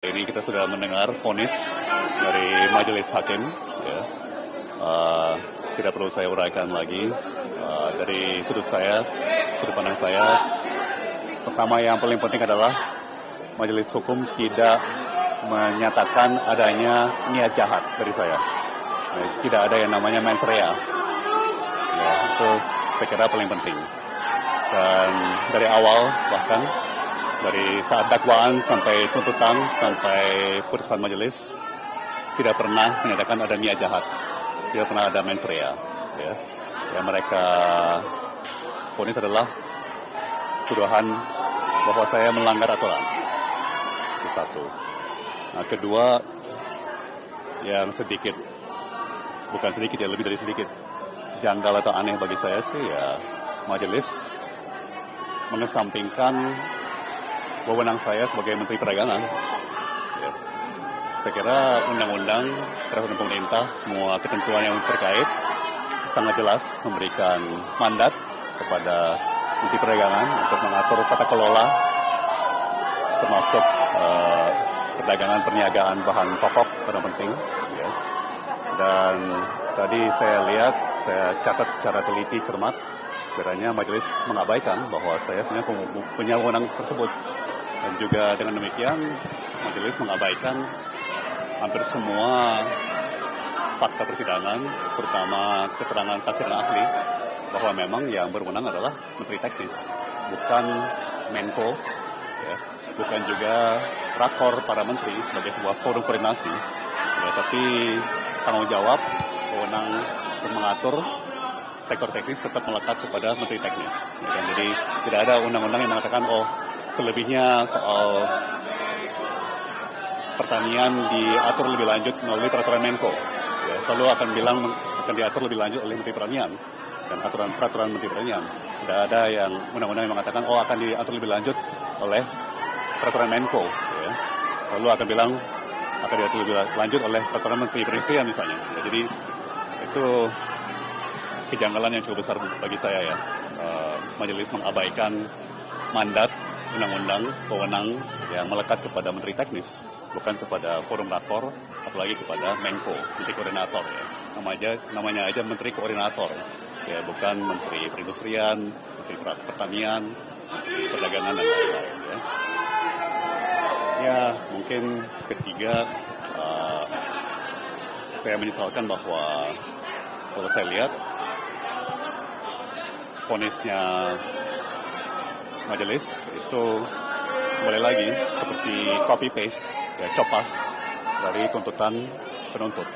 Ini kita sudah mendengar vonis dari majelis hakim. Ya. Tidak perlu saya uraikan lagi. Dari sudut pandang saya, pertama yang paling penting adalah majelis hukum tidak menyatakan adanya niat jahat dari saya. Tidak ada yang namanya mens rea. Ya, itu saya kira paling penting. Dan dari awal bahkan dari saat dakwaan sampai tuntutan sampai putusan majelis tidak pernah menyatakan ada niat jahat, tidak pernah ada mens rea. Ya. Yang mereka vonis adalah tuduhan bahwa saya melanggar aturan. Itu satu. Nah, kedua, yang sedikit, bukan sedikit ya, lebih dari sedikit janggal atau aneh bagi saya sih ya, majelis mengesampingkan wewenang saya sebagai Menteri Perdagangan. Ya. Saya kira undang-undang, peraturan pemerintah, semua ketentuan yang terkait sangat jelas memberikan mandat kepada Menteri Perdagangan untuk mengatur tata kelola, termasuk perdagangan perniagaan bahan pokok pada penting. Ya. Dan tadi saya lihat, saya catat secara teliti, cermat, kiranya majelis mengabaikan bahwa saya sebenarnya punya wewenang tersebut. Dan juga dengan demikian, majelis mengabaikan hampir semua fakta persidangan, terutama keterangan saksi dan ahli, bahwa memang yang berwenang adalah Menteri Teknis, bukan Menko, ya, bukan juga rakor para menteri sebagai sebuah forum koordinasi, ya, tapi tanggung jawab, wewenang untuk mengatur sektor teknis tetap melekat kepada Menteri Teknis. Ya, jadi tidak ada undang-undang yang mengatakan, selebihnya soal pertanian diatur lebih lanjut melalui peraturan Menko. Ya, selalu akan bilang akan diatur lebih lanjut oleh Menteri Pertanian dan peraturan Menteri Pertanian. Tidak ada yang undang-undang yang mengatakan akan diatur lebih lanjut oleh peraturan Menko. Ya. Selalu akan bilang akan diatur lebih lanjut oleh peraturan Menteri Perindustrian misalnya. Ya, jadi itu kejanggalan yang cukup besar bagi saya ya. Majelis mengabaikan mandat undang-undang wewenang yang melekat kepada Menteri Teknis, bukan kepada forum rakor, apalagi kepada Menko, Menteri Koordinator ya. Namanya aja Menteri Koordinator, ya, bukan Menteri Perindustrian, Menteri Pertanian, Menteri Perdagangan dan lain-lain ya. Ya, mungkin ketiga, saya menyesalkan bahwa kalau saya lihat vonisnya majelis itu kembali lagi seperti copy paste, ya, copas dari tuntutan penuntut.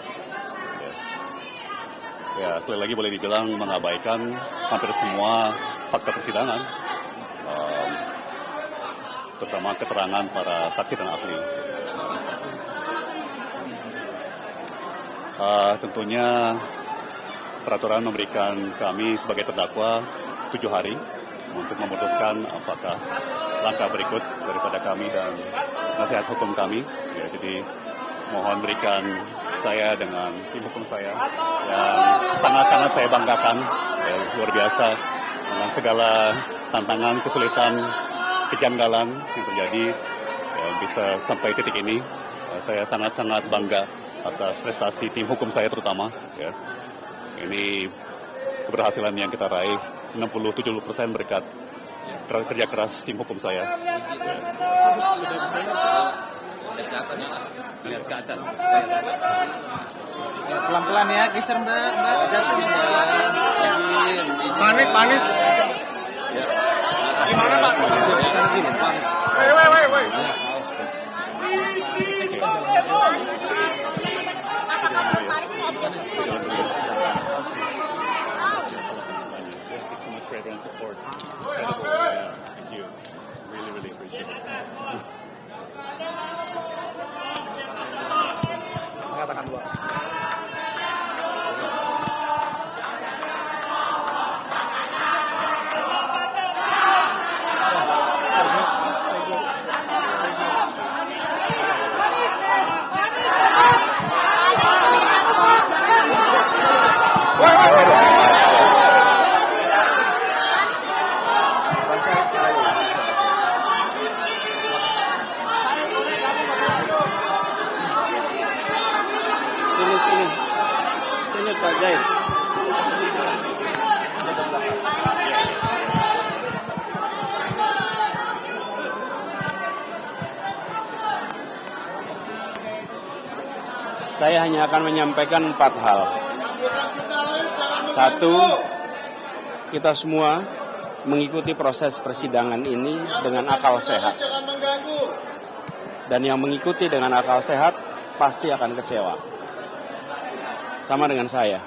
Ya, sekali lagi boleh dibilang mengabaikan hampir semua fakta persidangan, terutama keterangan para saksi dan ahli. Tentunya peraturan memberikan kami sebagai terdakwa 7 hari untuk memutuskan apakah langkah berikut daripada kami dan nasihat hukum kami. Ya, jadi mohon berikan saya dengan tim hukum saya yang sangat-sangat saya banggakan, ya, luar biasa dengan segala tantangan, kesulitan, kejanggalan yang terjadi, ya, bisa sampai titik ini. Saya sangat-sangat bangga atas prestasi tim hukum saya terutama. Ya. Ini keberhasilan yang kita raih 60-70% berkat kerja keras tim hukum saya. Lihat ke atas. Pelan-pelan ya, geser mbak jatuh. Manis. Ya. Gimana pak? Woi. Great and support. Yeah, thank you. Really appreciate it. Mengatakan dua. Sini Pak Jai. Saya hanya akan menyampaikan 4 hal. 1, kita semua mengikuti proses persidangan ini dengan akal sehat. Dan yang mengikuti dengan akal sehat pasti akan kecewa. Sama dengan saya.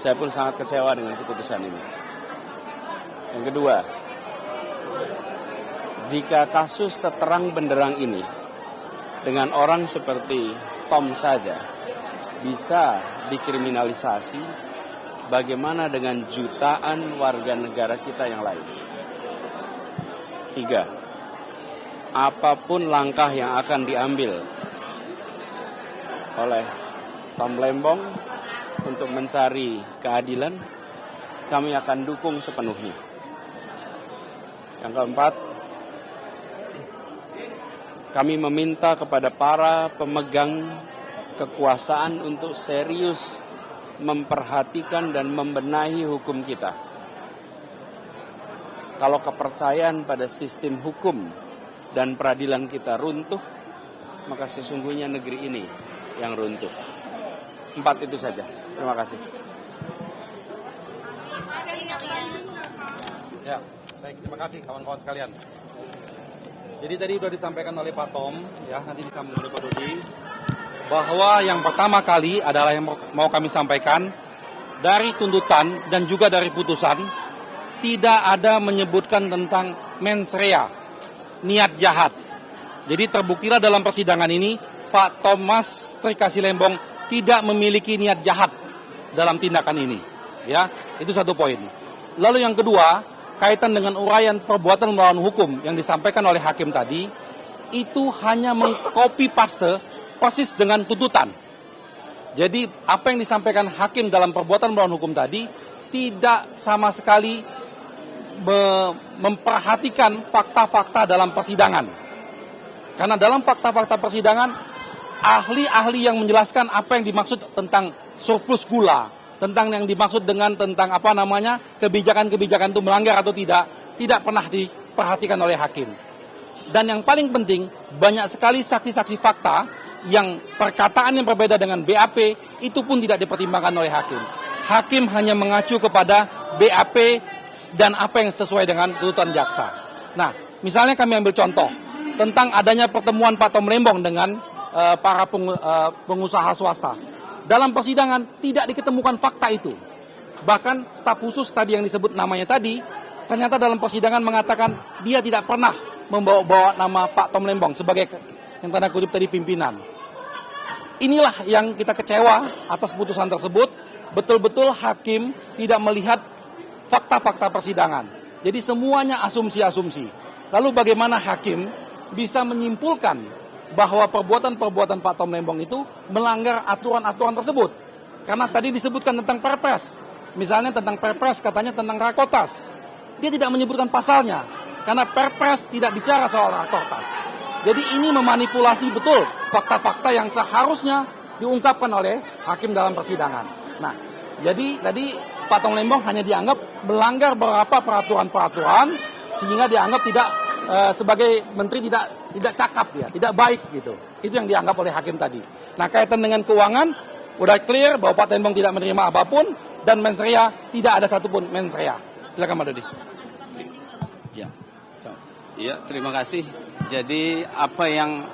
Saya pun sangat kecewa dengan keputusan ini. Yang kedua, jika kasus seterang benderang ini dengan orang seperti Tom saja bisa dikriminalisasi, bagaimana dengan jutaan warga negara kita yang lain? 3, apapun langkah yang akan diambil oleh Tom Lembong untuk mencari keadilan, kami akan dukung sepenuhnya. Yang keempat, kami meminta kepada para pemegang kekuasaan untuk serius memperhatikan dan membenahi hukum kita. Kalau kepercayaan pada sistem hukum dan peradilan kita runtuh, maka sesungguhnya negeri ini yang runtuh. 4 itu saja. Terima kasih. Ya, baik, terima kasih kawan-kawan sekalian. Jadi tadi sudah disampaikan oleh Pak Tom, ya, nanti disambung oleh Pak Dodi, bahwa yang pertama kali adalah yang mau kami sampaikan, dari tuntutan dan juga dari putusan, tidak ada menyebutkan tentang mens rea, niat jahat. Jadi terbuktilah dalam persidangan ini, Pak Thomas Trikasih Lembong tidak memiliki niat jahat dalam tindakan ini. Ya, itu satu poin. Lalu yang kedua, kaitan dengan uraian perbuatan melawan hukum yang disampaikan oleh hakim tadi, itu hanya mengcopy paste persis dengan tuntutan. Jadi apa yang disampaikan hakim dalam perbuatan melawan hukum tadi tidak sama sekali memperhatikan fakta-fakta dalam persidangan. Karena dalam fakta-fakta persidangan, ahli-ahli yang menjelaskan apa yang dimaksud tentang surplus gula, tentang yang dimaksud dengan tentang kebijakan-kebijakan itu melanggar atau tidak pernah diperhatikan oleh hakim. Dan yang paling penting, banyak sekali saksi-saksi fakta yang perkataan yang berbeda dengan BAP itu pun tidak dipertimbangkan oleh hakim. Hakim hanya mengacu kepada BAP dan apa yang sesuai dengan tuntutan jaksa. Nah, misalnya kami ambil contoh tentang adanya pertemuan Pak Tom Lembong dengan para pengusaha swasta. Dalam persidangan tidak diketemukan fakta itu. Bahkan staf khusus tadi yang disebut namanya tadi, ternyata dalam persidangan mengatakan dia tidak pernah membawa nama Pak Tom Lembong sebagai yang tanda kutip tadi pimpinan. Inilah yang kita kecewa atas putusan tersebut. Betul-betul hakim tidak melihat fakta-fakta persidangan. Jadi semuanya asumsi-asumsi. Lalu bagaimana hakim bisa menyimpulkan bahwa perbuatan-perbuatan Pak Tom Lembong itu melanggar aturan-aturan tersebut? Karena tadi disebutkan tentang Perpres. Misalnya tentang Perpres katanya tentang Rakotas. Dia tidak menyebutkan pasalnya. Karena Perpres tidak bicara soal Rakotas. Jadi ini memanipulasi betul fakta-fakta yang seharusnya diungkapkan oleh hakim dalam persidangan. Nah, jadi tadi Pak Tom Lembong hanya dianggap melanggar beberapa peraturan-peraturan sehingga dianggap tidak sebagai menteri tidak cakap ya, tidak baik gitu. Itu yang dianggap oleh hakim tadi. Nah, kaitan dengan keuangan udah clear bahwa Pak Lembong tidak menerima apapun dan mens rea tidak ada satupun mens rea. Silakan Pak Dodi. Ya. Ya, terima kasih. Jadi apa yang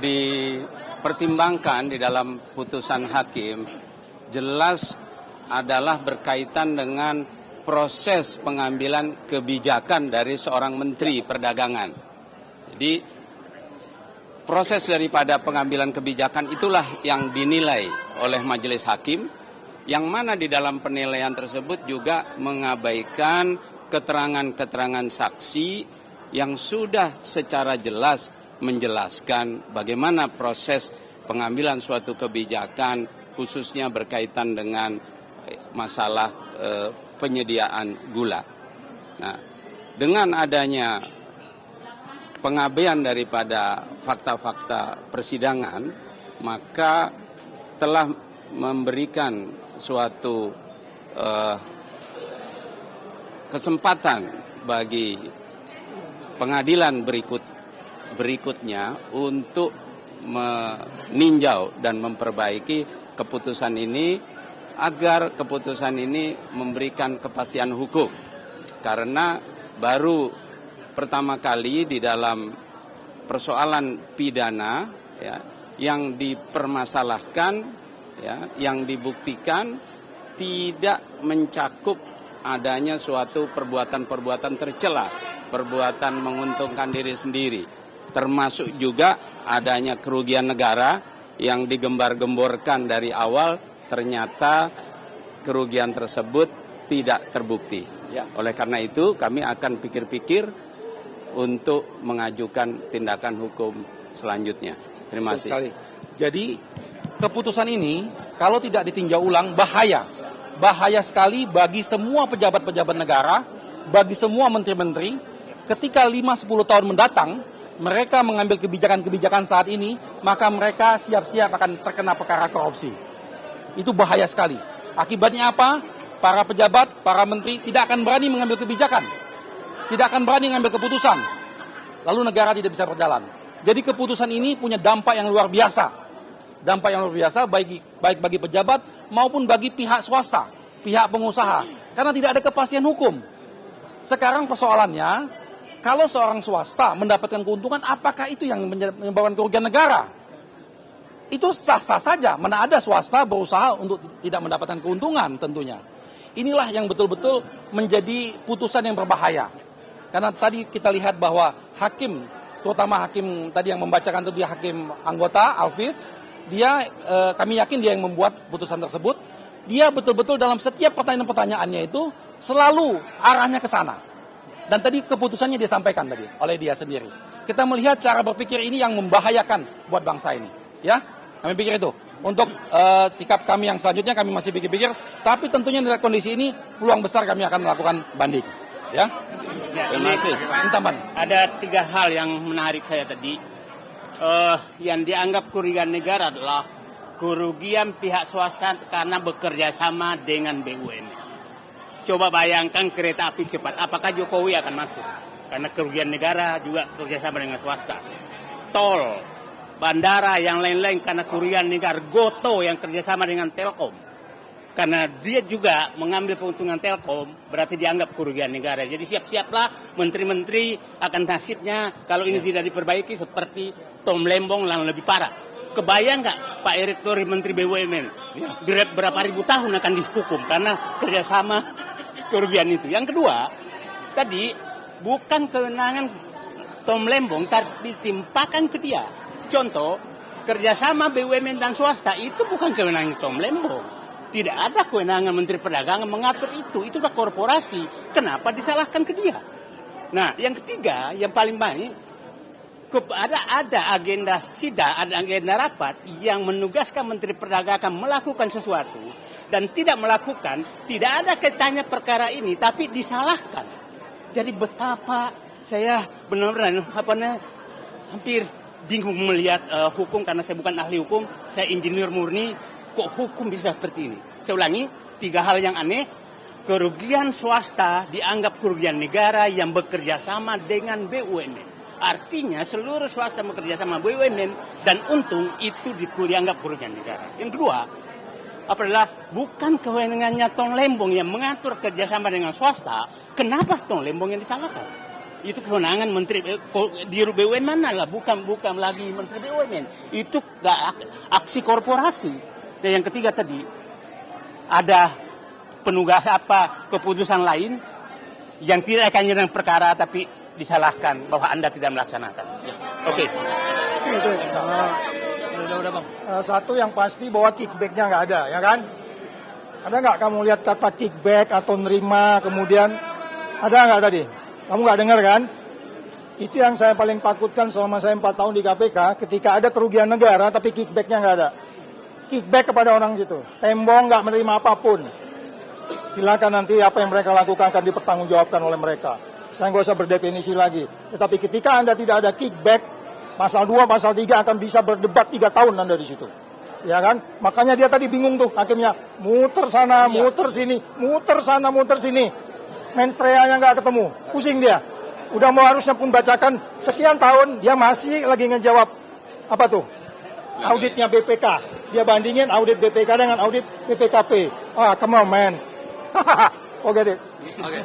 dipertimbangkan di dalam putusan hakim jelas adalah berkaitan dengan proses pengambilan kebijakan dari seorang menteri perdagangan. Jadi proses daripada pengambilan kebijakan itulah yang dinilai oleh majelis hakim, yang mana di dalam penilaian tersebut juga mengabaikan keterangan-keterangan saksi yang sudah secara jelas menjelaskan bagaimana proses pengambilan suatu kebijakan khususnya berkaitan dengan masalah penyediaan gula. Nah, dengan adanya pengabaian daripada fakta-fakta persidangan, maka telah memberikan suatu kesempatan bagi pengadilan berikutnya untuk meninjau dan memperbaiki keputusan ini agar keputusan ini memberikan kepastian hukum. Karena baru pertama kali di dalam persoalan pidana ya, yang dipermasalahkan ya, yang dibuktikan tidak mencakup adanya suatu perbuatan-perbuatan tercela, perbuatan menguntungkan diri sendiri, termasuk juga adanya kerugian negara yang digembar-gemborkan dari awal, ternyata kerugian tersebut tidak terbukti. Ya, oleh karena itu kami akan pikir-pikir untuk mengajukan tindakan hukum selanjutnya. Terima kasih. Sekali. Jadi keputusan ini kalau tidak ditinjau ulang bahaya sekali bagi semua pejabat-pejabat negara, bagi semua menteri-menteri. Ketika 5-10 tahun mendatang mereka mengambil kebijakan-kebijakan saat ini, maka mereka siap-siap akan terkena perkara korupsi. Itu bahaya sekali. Akibatnya apa? Para pejabat, para menteri tidak akan berani mengambil kebijakan, tidak akan berani mengambil keputusan, lalu negara tidak bisa berjalan. Jadi keputusan ini punya dampak yang luar biasa. Dampak yang luar biasa baik bagi pejabat maupun bagi pihak swasta, pihak pengusaha. Karena tidak ada kepastian hukum. Sekarang persoalannya, kalau seorang swasta mendapatkan keuntungan, apakah itu yang menyebabkan kerugian negara? Itu sah-sah saja, mana ada swasta berusaha untuk tidak mendapatkan keuntungan tentunya. Inilah yang betul-betul menjadi putusan yang berbahaya. Karena tadi kita lihat bahwa hakim, terutama hakim tadi yang membacakan itu dia hakim anggota, Alvis, dia kami yakin dia yang membuat putusan tersebut. Dia betul-betul dalam setiap pertanyaan-pertanyaannya itu selalu arahnya ke sana. Dan tadi keputusannya dia sampaikan tadi oleh dia sendiri. Kita melihat cara berpikir ini yang membahayakan buat bangsa ini. Ya, kami pikir itu. Untuk sikap kami yang selanjutnya kami masih pikir-pikir. Tapi tentunya dalam kondisi ini peluang besar kami akan melakukan banding. Ya. Terima kasih. Ada 3 hal yang menarik saya tadi. Yang dianggap kerugian negara adalah kerugian pihak swasta karena bekerja sama dengan BUMN. Coba bayangkan kereta api cepat, apakah Jokowi akan masuk? Karena kerugian negara juga bekerja sama dengan swasta. Tol, bandara, yang lain-lain karena kerugian negara. Goto yang kerjasama dengan Telkom. Karena dia juga mengambil keuntungan Telkom, berarti dianggap kerugian negara. Jadi siap-siaplah menteri-menteri akan nasibnya kalau ini tidak diperbaiki seperti Tom Lembong yang lebih parah. Kebayang nggak Pak Erick Thohir Menteri BUMN? Berapa ribu tahun akan dihukum karena kerjasama kerugian itu. Yang kedua, tadi bukan kewenangan Tom Lembong, tapi ditimpakan ke dia. Contoh, kerjasama BUMN dan swasta itu bukan kewenangan Tom Lembong. Tidak ada kewenangan Menteri Perdagangan mengatur itu. Itu adalah korporasi. Kenapa disalahkan ke dia? Nah, yang ketiga, yang paling banyak, ada agenda sidang, ada agenda rapat yang menugaskan Menteri Perdagangan melakukan sesuatu dan tidak melakukan, tidak ada kaitannya perkara ini, tapi disalahkan. Jadi betapa saya benar-benar hampir bingung melihat hukum karena saya bukan ahli hukum, saya insinyur murni. Kok hukum bisa seperti ini? Saya ulangi, 3 hal yang aneh. Kerugian swasta dianggap kerugian negara yang bekerja sama dengan BUMN. Artinya seluruh swasta bekerja sama BUMN dan untung itu dianggap kerugian negara. Yang kedua, adalah bukan kewenangannya Tom Lembong yang mengatur kerjasama dengan swasta. Kenapa Tom Lembong yang disalahkan? Itu kewenangan Menteri Dirut BUMN mana lah, bukan lagi Menteri BUMN. Itu aksi korporasi. Dan yang ketiga tadi, ada penugas keputusan lain yang tidak akan dengan perkara tapi disalahkan bahwa Anda tidak melaksanakan. Yes. Oke. Udah bang. Satu yang pasti bahwa kickbacknya nggak ada, ya kan? Ada nggak kamu lihat kata kickback atau nerima kemudian ada nggak tadi? Kamu nggak dengar kan? Itu yang saya paling takutkan selama saya 4 tahun di KPK, ketika ada kerugian negara tapi kickbacknya nggak ada. Kickback kepada orang gitu. Tembong nggak menerima apapun. Silakan nanti apa yang mereka lakukan akan dipertanggungjawabkan oleh mereka. Saya nggak usah berdefinisi lagi. Tetapi ketika Anda tidak ada kickback, pasal 2, pasal 3 akan bisa berdebat 3 tahun Anda di situ. Ya kan? Makanya dia tadi bingung tuh hakimnya. Muter sana, muter sini, muter sana, muter sini. Menstreanya nggak ketemu. Pusing dia. Udah mau harusnya pun bacakan sekian tahun, dia masih lagi ngejawab. Apa tuh? Auditnya BPK. Dia bandingin audit BPK dengan audit BPKP. Ah, come on man. Forget it. Oke.